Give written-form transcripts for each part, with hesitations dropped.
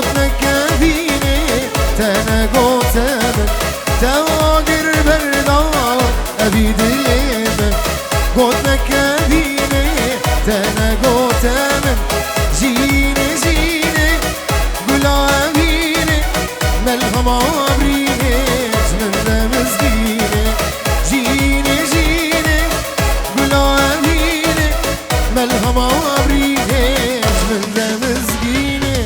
قدنك فيني تنقوت من تواقر بردار أبي دليم قدنك فيني تنقوت من جيني جيني قلا أبيني ملهم عبريني من رمزقيني جيني جيني قلا أبيني ملهم عبريني من رمزقيني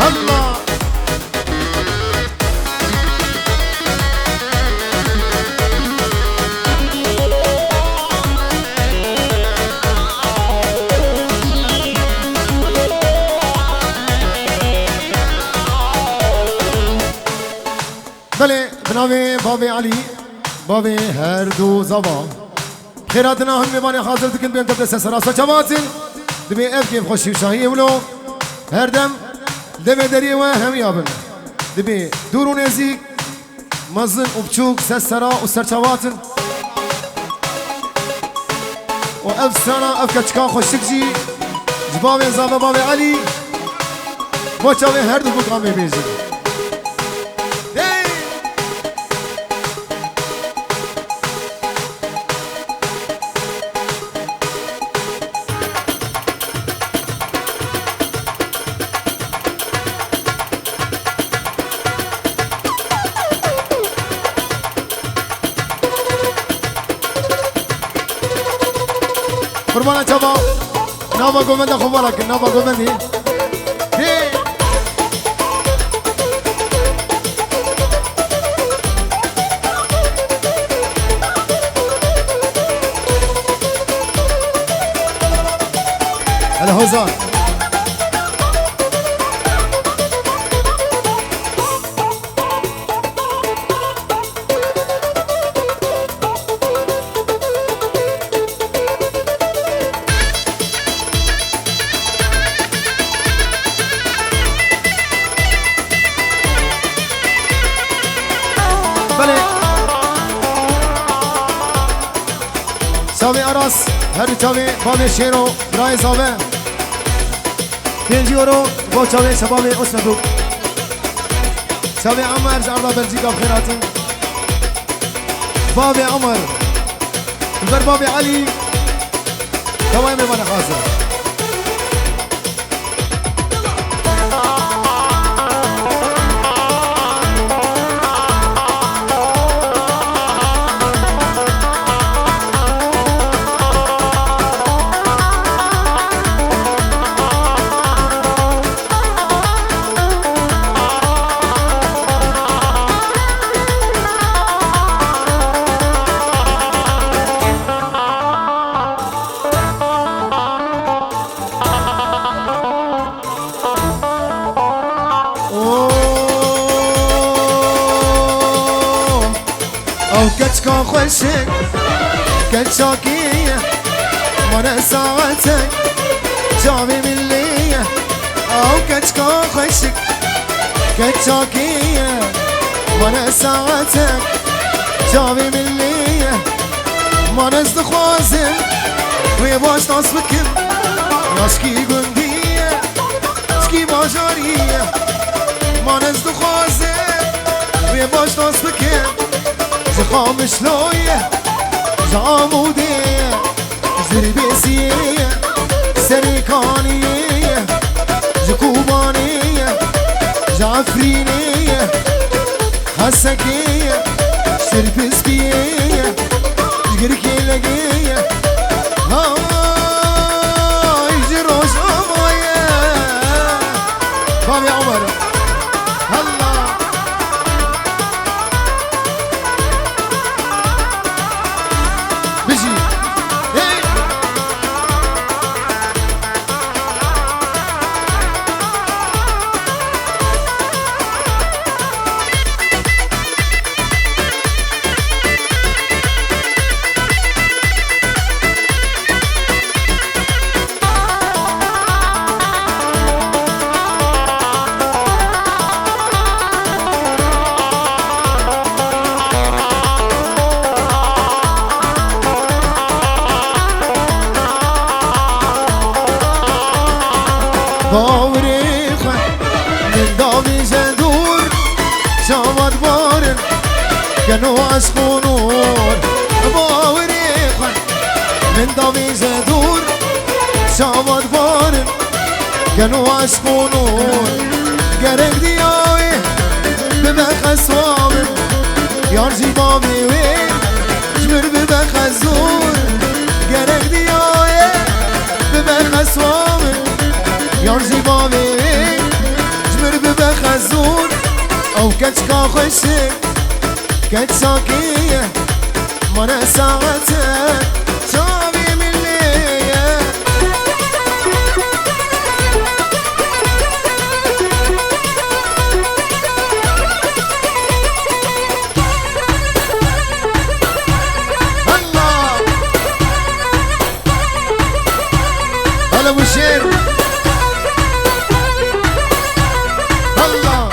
الله بله بناوی بابی علی بابی هر دو زبان خیراتنا هم میبانی حاضر دکن بیم تبدیل سراسا چواتن دمی اف کیف خوشی شاهی ولو هر دم دم دری و هم یابن دمی دور و نزیک مزن و بچوک سرا و سرچواتن و اف سنا اف کچکا خوشک جی جبابی زابه بابی علی بچاوی هر دو بقامی بیزی قربانا چابا نابا گومنده خوبالا کن نابا گومندی الهوزان شاوی اراس هر چاوی بابی شیرو برای زاوه 5 یورو با چاوی شباب اسندوق شاوی عمر جعلا بلجیکا بخیراتن بابی عمر بر بابی علی دوای میمانه حاضر كتكون خوشك كتشاكية وانا ساعتك جابي من ليا او كتكون خوشك كتشاكية وانا ساعتك جابي من ليا ما نزد خوازم ويباش ناس بكم ناسكي قندية سكي باجارية ما نزد خوازم ويباش ناس بكم زخامش لويه زعموديه زربيسيه سريكانيه زكوبانيه زعفرينيه حسكيه سربسكيه زقركيلقيه هاي جروش امايه بابي عمر هلا بيجي باوری خود من دامی جدور شامد بارن کنو عشق و نور باوری خود من دامی جدور شامد بارن کنو عشق و نور گرگ دیای ببخ اسوامن یار جیبا بیوی جمر ببخ ازور گرگ دیای ببخ اسوامن یار جیبا بیوی جمر ببخ ازور او کچکا خوشه کچ ساکیه من ساعته شاوی ملیه ابو الشير الله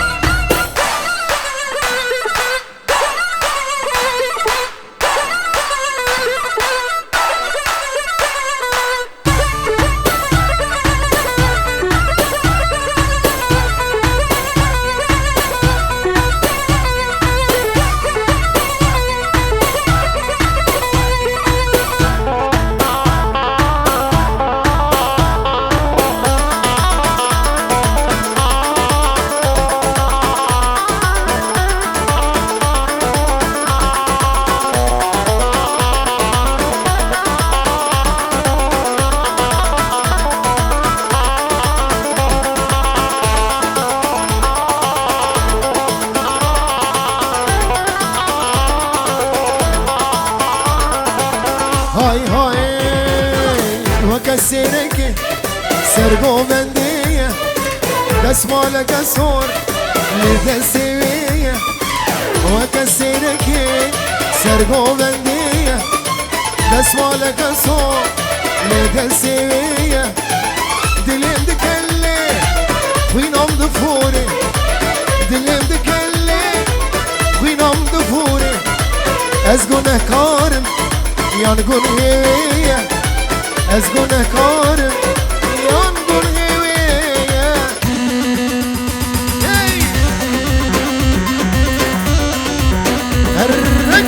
هاي هاي وكسرك سرقو مندية دس مالك اسور لدسوية وكسرك سرقو مندية دس مالك اسور لدسوية دليم دكالي وينام دفوري دليم دكالي وينام دفوري ازقونه كارم ينقل هوية أزقونه كارم ينقل هوية هرق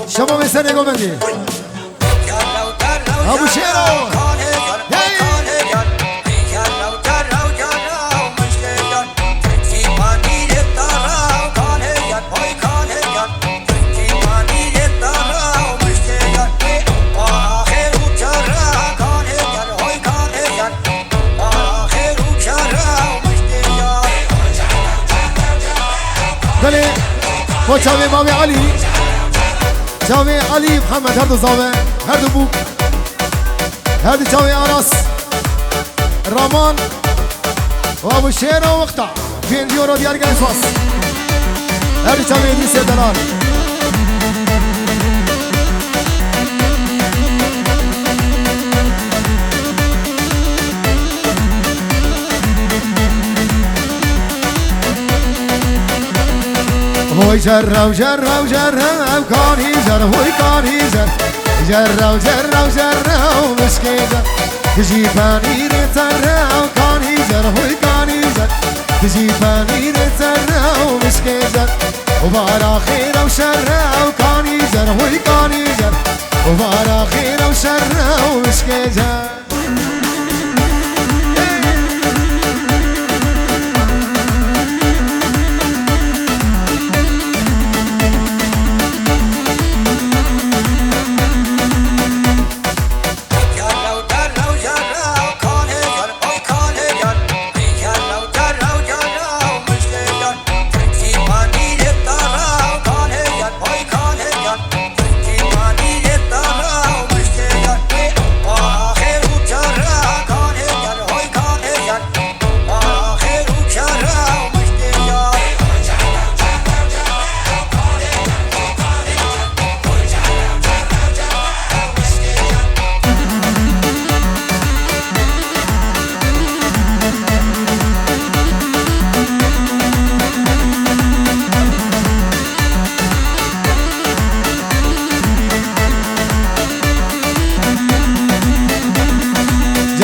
شباب سنة قومندي أبو شيرو دلي وشاوي مامي علي جاوي علي محمد هردو زاوي هردو بوك هردو جاوي أنس رامان وابو شيرو وقتع فين ديورو ديار قنصوص هردو جاوي دي سيدلال هوي جرب جرب جرب كان يجر هوي كان يجر جرب جرب جرب مش كده تجي فانير ترى كان يجر هوي كان يجر تجي فانير ترى مش كده وبارا خير وشر كان يجر هوي كان يجر وبارا خير وشر مش كده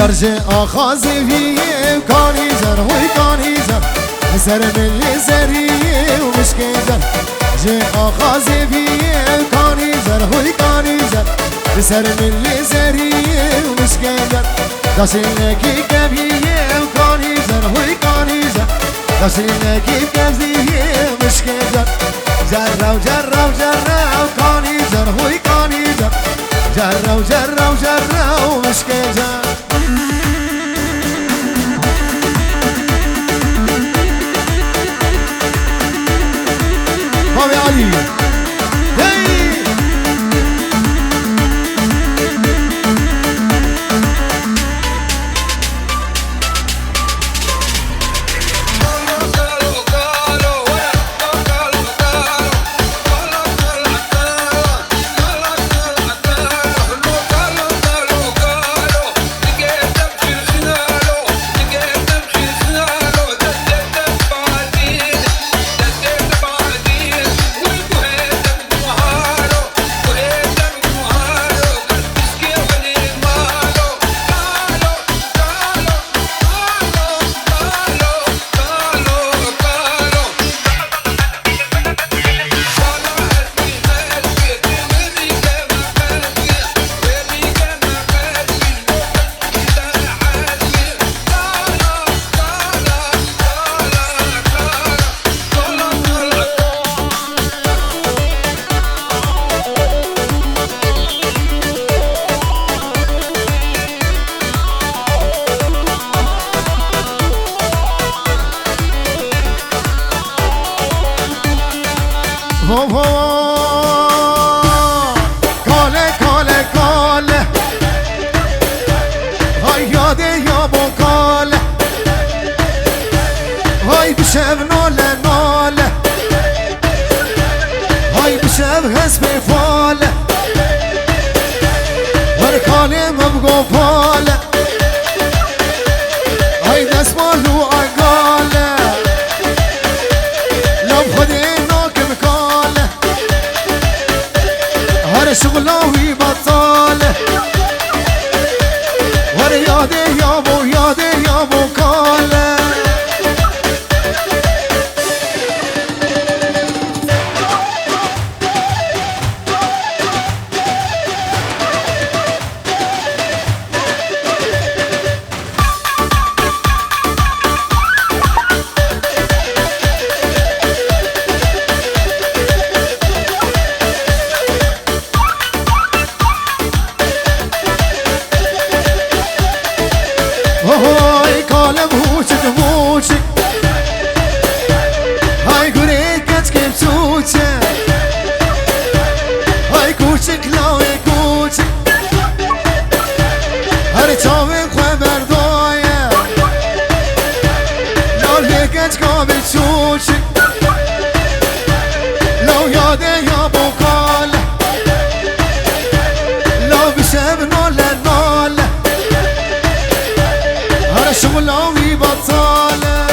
درجة آخازي فيه كاني زر هوي كاني زر سر من زريه ومشكي زر جي آخازي فيه كاني زر هوي كاني زر سر من زريه ومشكي زر داشينكي كبيه وكاني زر هوي كاني زر داشينكي كبيه ومشكي زر جرّو جرّو جرّو كاني زر هوي كاني زر جرّو جرّو جرّو مشكي زر بابي علي کاله کاله کاله های یاده یا با کاله های بشب ناله ناله های بشب حسب فاله هر کاله مبگو فاله های دست مالو اگاله لب خودی شغلاوي بطاله ورياده يابو ياده يابو كاله هاي كالم هوشك موشك هاي قريكت كيف سوشك هاي كوشك لاوي كوشك هاي تاوي خبر دايه لو ليكت قابل سوشك لو ياده يا بوكاله لو بشب ناله ناله شغلاوي بطالة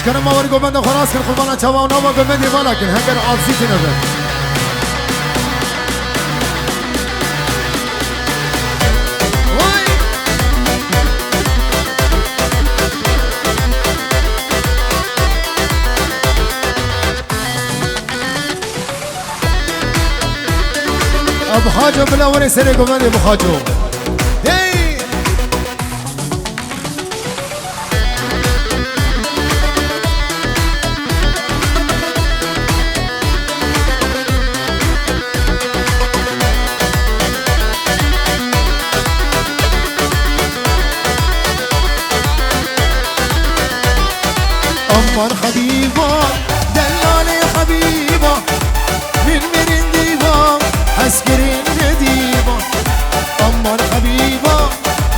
كان ما ورقوا بند خلاص كان خلبنا توا ونوما بمدي ولكن هكذا عاطفيتي نبات ابو حاجه بلا وري سري قبل ابو حاجه حبيبة دلالي حبيبة من ديبة حسكرين نديبة أمر حبيبة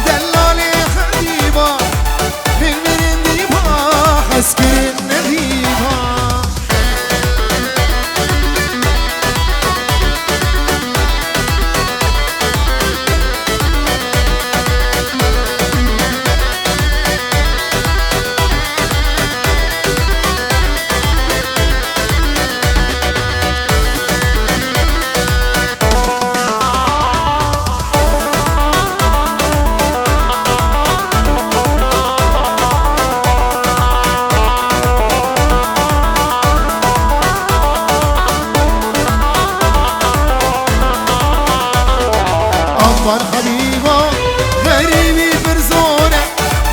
دلالي حبيبة من ديبة حسكرين نديبة أمر حبيبة غريبي برزونة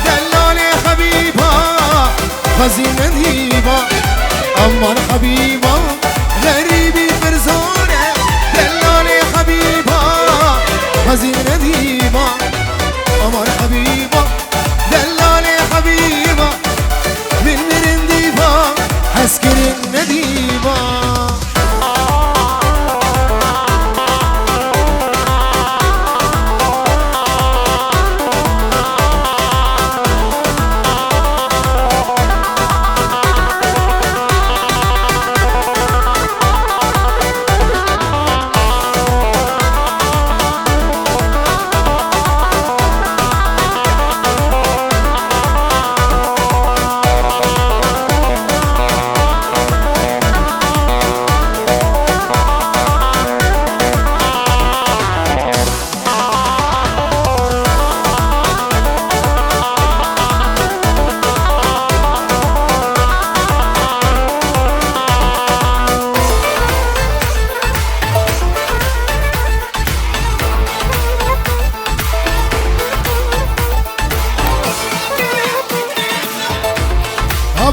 دلالي حبيبة خزينة ديبة أمر حبيبة غريبي برزونة دلالي حبيبة خزينة ديبة أمر حبيبة دلالي حبيبة من ديبة حسكرين نديبة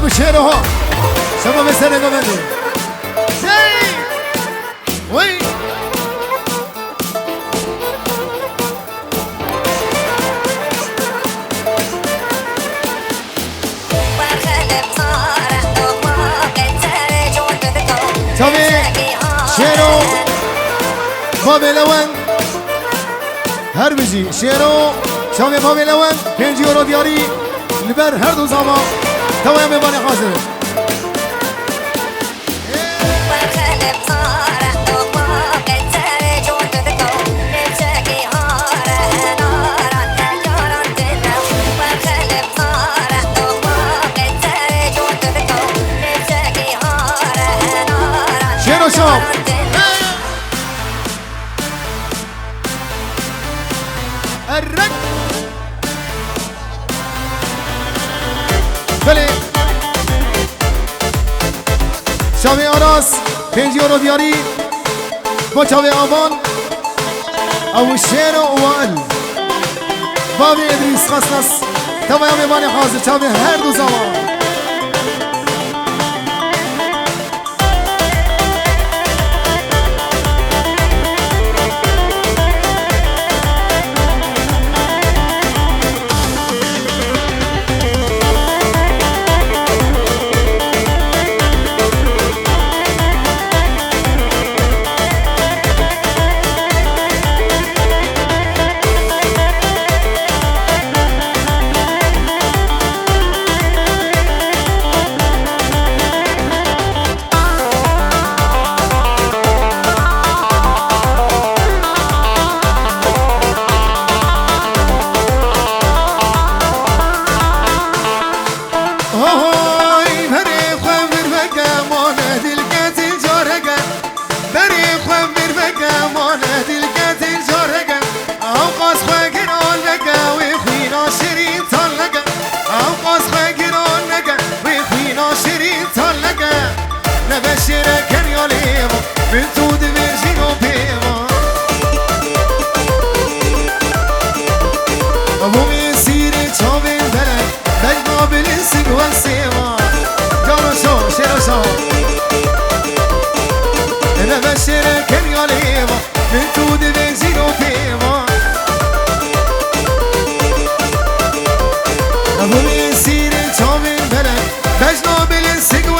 بشيرها شباب السنة قبلي زي وي شباب شيرو بابي لون هر بجي شيرو شباب بابي لون 5 يورو دياري لبر هر دو زمان تمام میبانی حاضر شیرو شام الرق بله شاوی آراس 5 یورو دیاری با چاوی آبان او شیر و اوال بابی ادریس خاصناس تمام میبانی حاضر چاوی هر دو زمان من تو دمرجين وبيما أبو مسيري تشوفي البلد بجمع بالإنسك والسيما جارو شو شيرو شو أنا بشير كن ياليما من تو دمرجين وبيما أبو مسيري تشوفي البلد بجمع بالإنسك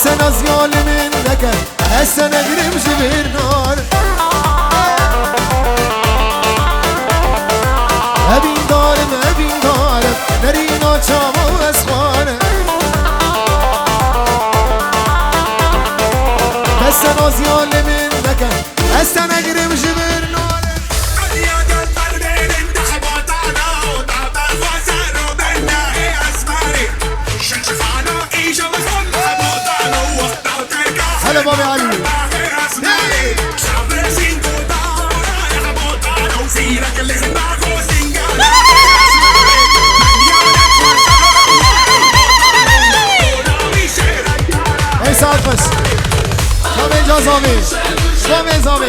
السنة زيال من ذكر السنة قريب جبير نار أبين دارم نرينا شام واسخانه السنة زيال من ذكر السنة قريب جبير نار هلا بابي علي اي ساعد بس شامل جازامي شامل زامي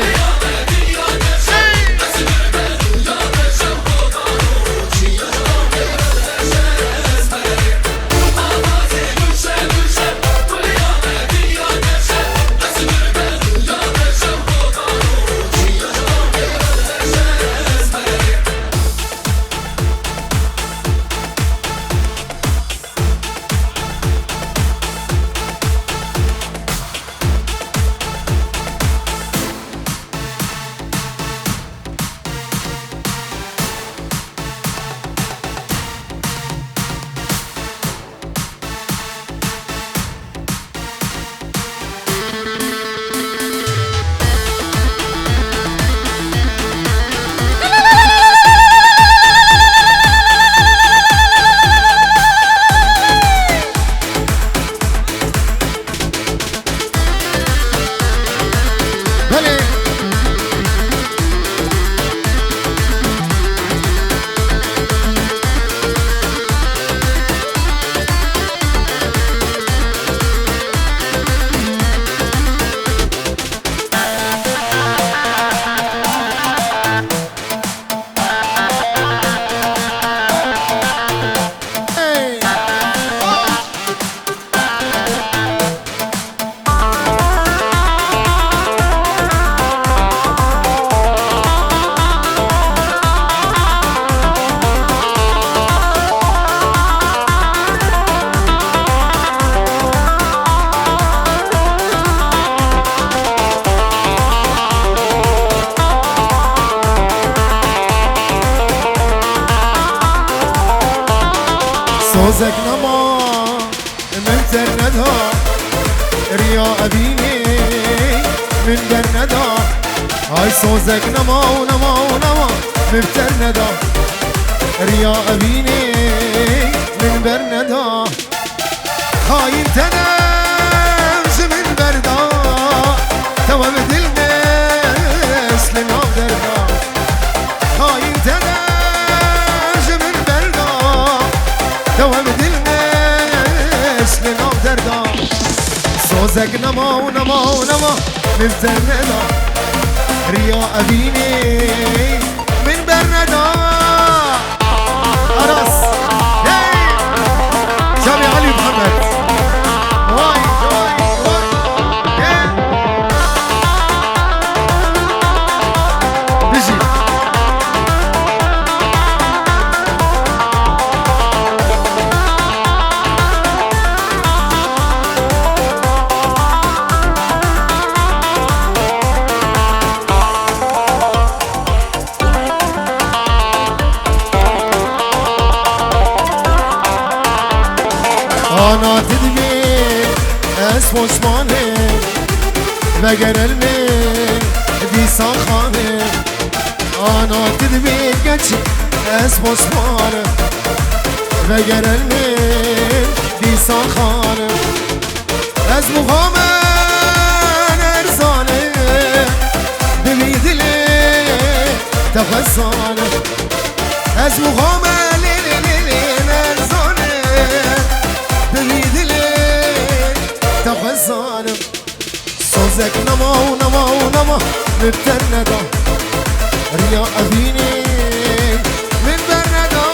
سوزك نما من ترندا ريا أبيني من برندا هاي سوزك نما من ترندا ريا أبيني من برندا هاي تنمش من بردا توا بدل ناس لناف دردا هاي تنمش من بردا توا بدل ناس لناف دردا سوزك نما من ترندا ريا أبيني من برندا أرس شامي علي محمد واي بيجي أنا تدمي اسمه عثماني مگر المين دي صخاني أنا تدمي قدش اسمه عثماني مگر المين دي صخاني اسمه غامان ارزاني دمي دلي تفزاني اسمه غامان تفزانم سوزك نما نترندا ريا أبيني من برندا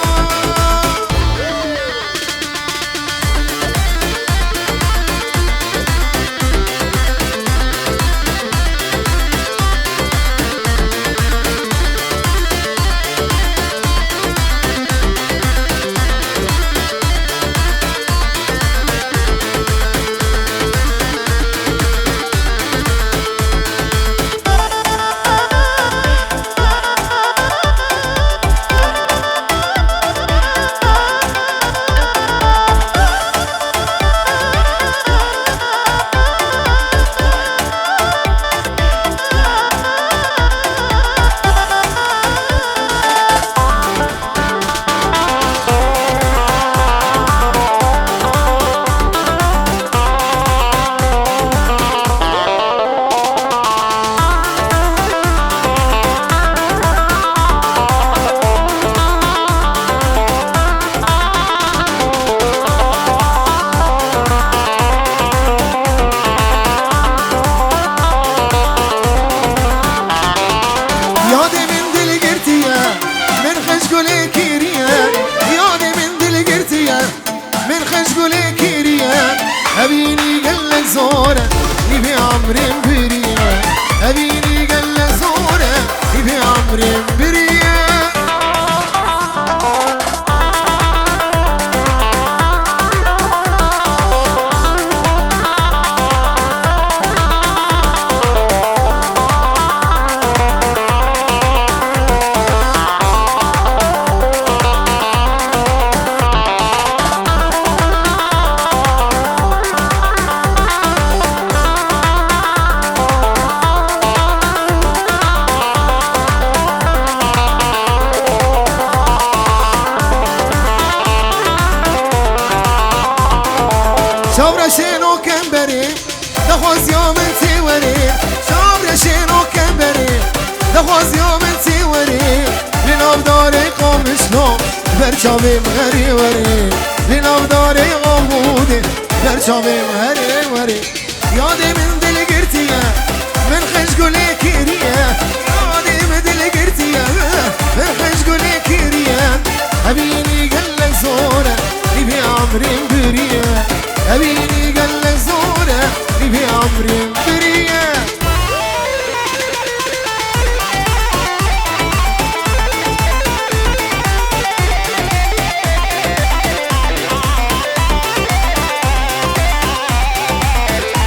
قولي كيريا أبيني قل زورة نبي عمري بريا أبيني قل زورة نبي عمري بريا شابرا شنو كمبري دخوز يوم انتي وري شابرا شنو كمبري دخوز يوم انتي وري لناب داري قوم شلو برشامي مهري وري لناب داري غمودي برشامي مهري وري يادي من دل قرتيا من خش قولي كيريا يادي من دل قرتيا من خش قولي كيريا أبيني قلك زورة نبي عمري بريا أبيني قلك زورة نبي عمري بريا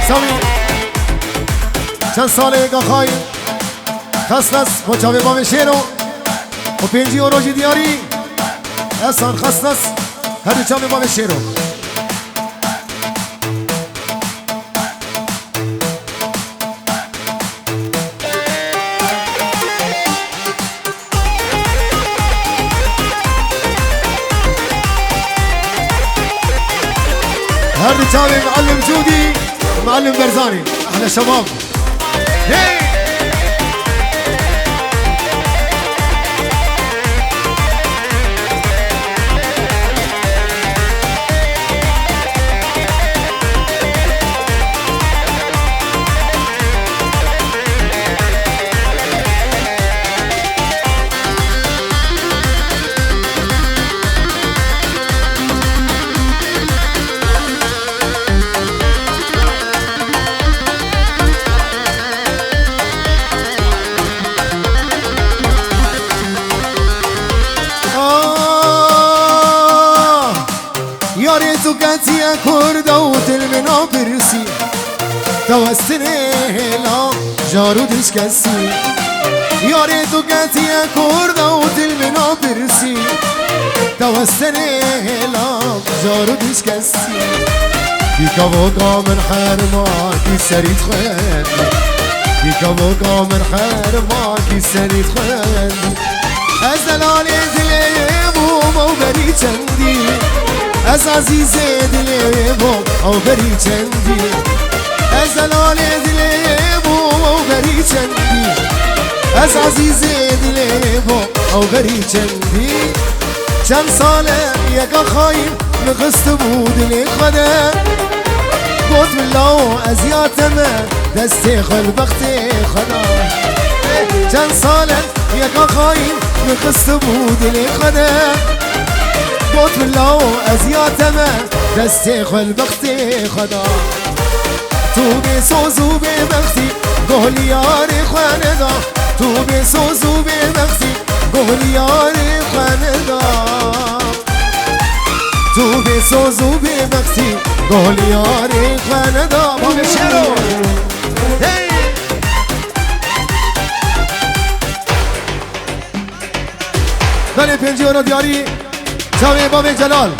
سامي چند ساله که خواهی خست است مچاوی با مشیرو و 5 روزی دیاری اصلا خست است هر دو چاوی با مشیرو هر دو چاوی معلم جودی معلم برزاني احلى شباب هي يا كردة وتلمنا برسي توستني لا جارو دش كسي يا ريتو كاتي يا كردة وتلمنا برسي توستني لا جارو دش كسي بيكا بوكا من حرماكي سريت خيالي بيكا بوكا من حرماكي سريت خيالي أزلالي زليبو موبري چندي از عزیز دل بو او بری چندی از دلال دل بو او بری چندی از عزیز دل بو او بری چندی چند ساله یکا خواهیم نقصت بود لخدا گفت بالله ازیاتمه دستی خلبخت خدا چند ساله یکا خواهیم نقصت بود لخدا قلت بالله ازياتما دستي خل بختي خدا تو بسوزو ببختي قول ياري خاندا تو بسوزو ببختي قول ياري خاندا تو بسوزو ببختي قول ياري خاندا بابي شيرو داني بنجيورو دياري شاوي بابي جلال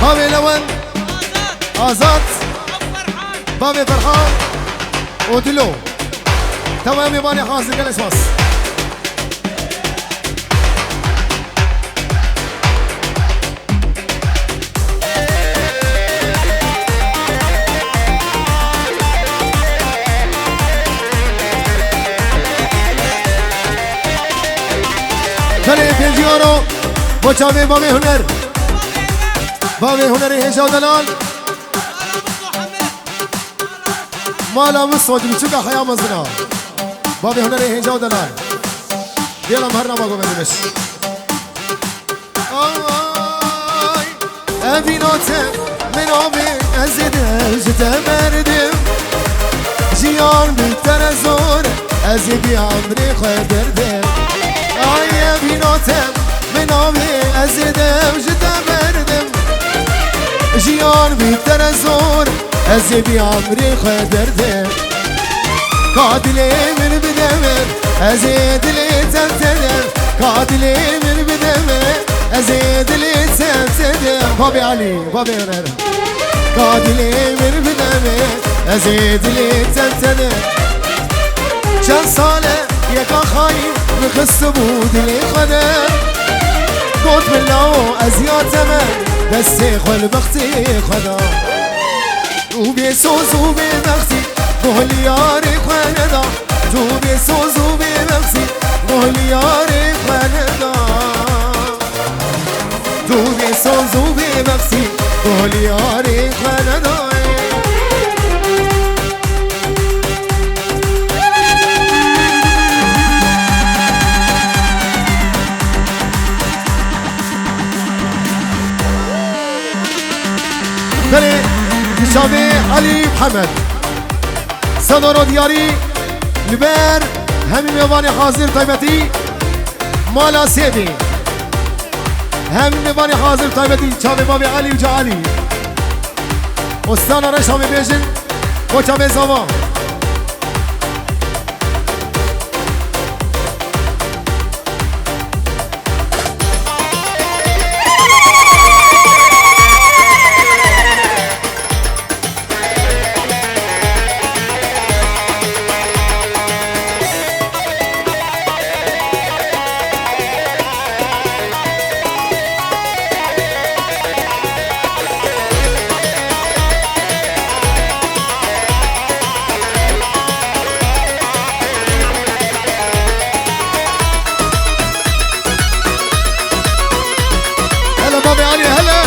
بابي لون آزاد بابي فرحان ودلو تمام يباني حاصل جلس باص داني بنجيورو وشاوي بابي هنر بابي هنر هيشا ودلال مالا مصوج بشوكا حياة مزنا بابي هنر هيشا ودلال ديلا مهرنا باقو بندمش أبي نوتة من آبی ازیدم جتا مردم جیان بیتر زور از بی عمری خود دردم آیه بیناتم من آبی ازیدم جتا مردم جیان بیتر زور از بی عمری خود دردم قاتلی من بدمر ازید لی تمتدم قاتلی من بدمر ازید لی تمتدم بابی علی بابی هنر قاتلی من بدمر ازید لی تمتدم چند ساله یکا خواهیم بخست بود لی خودم قلت بالله ازیاتم دستی خل بختی خدا رو بی سوز و بی بختی گوهلیاری خاندا تو بی سوز و بی بختی گوهلیاری خاندا تو بی سوز و بی بختی گوهلیاری خاندا بله جناب علی محمد صدر دیاری لبر همین میوان حاضر تایبتی مالا سیدی همین میوان حاضر تایبتی چاوه بابی علی و جعلی استان رشا بیشن و چاوه زوا بابي علي هلا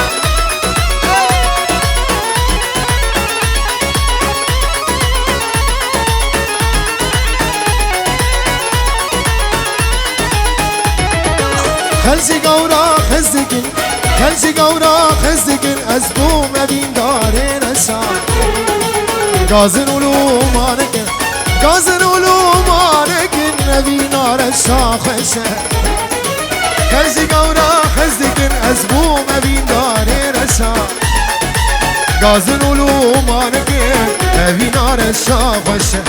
خلشي قورا خزكن خلشي قورا خزكن أزبو مبين دارين الشام قازن ولو مانكن قازن ولو مانكن نبي نار الشاخشة خلشي قورا خزكن أزبو مبين دارين الشام قازن ولو مانكن نبي نار الشاخشة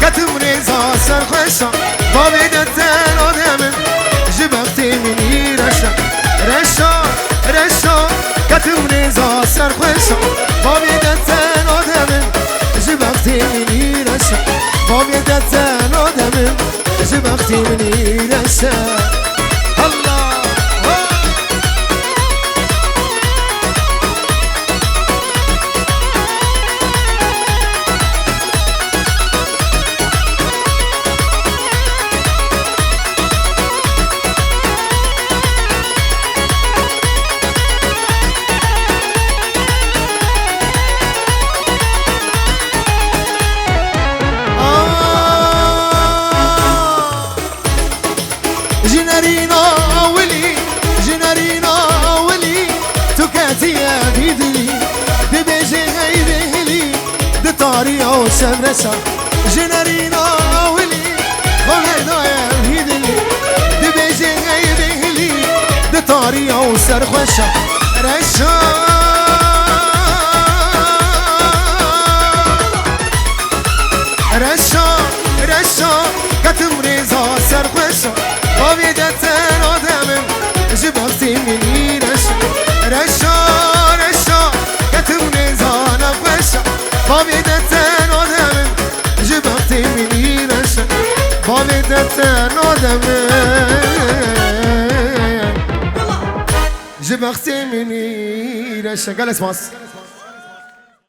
كتم ريزا سرخشا بابي دتن آدمن جبختي مني رشا رشا رشا كتم ريزا سرخشا بابي دتن آدمن جبختي مني رشا بابي دتن آدمن جبختي مني رشا الله طارية وسمرسة جنرينا ولي وهنا يهيدلي دبيجي غيبهلي دي طارية وسرخوشة رشا رشا رشا كتم ريزا سرخوشة وبيدتن آدمم جبختي مني رشا رشا رشا كتم ريزا نفوشة وبيدتن آدمم جبختي مني رشا وبيدتن آدمم جبختي مني رشا قال اسماس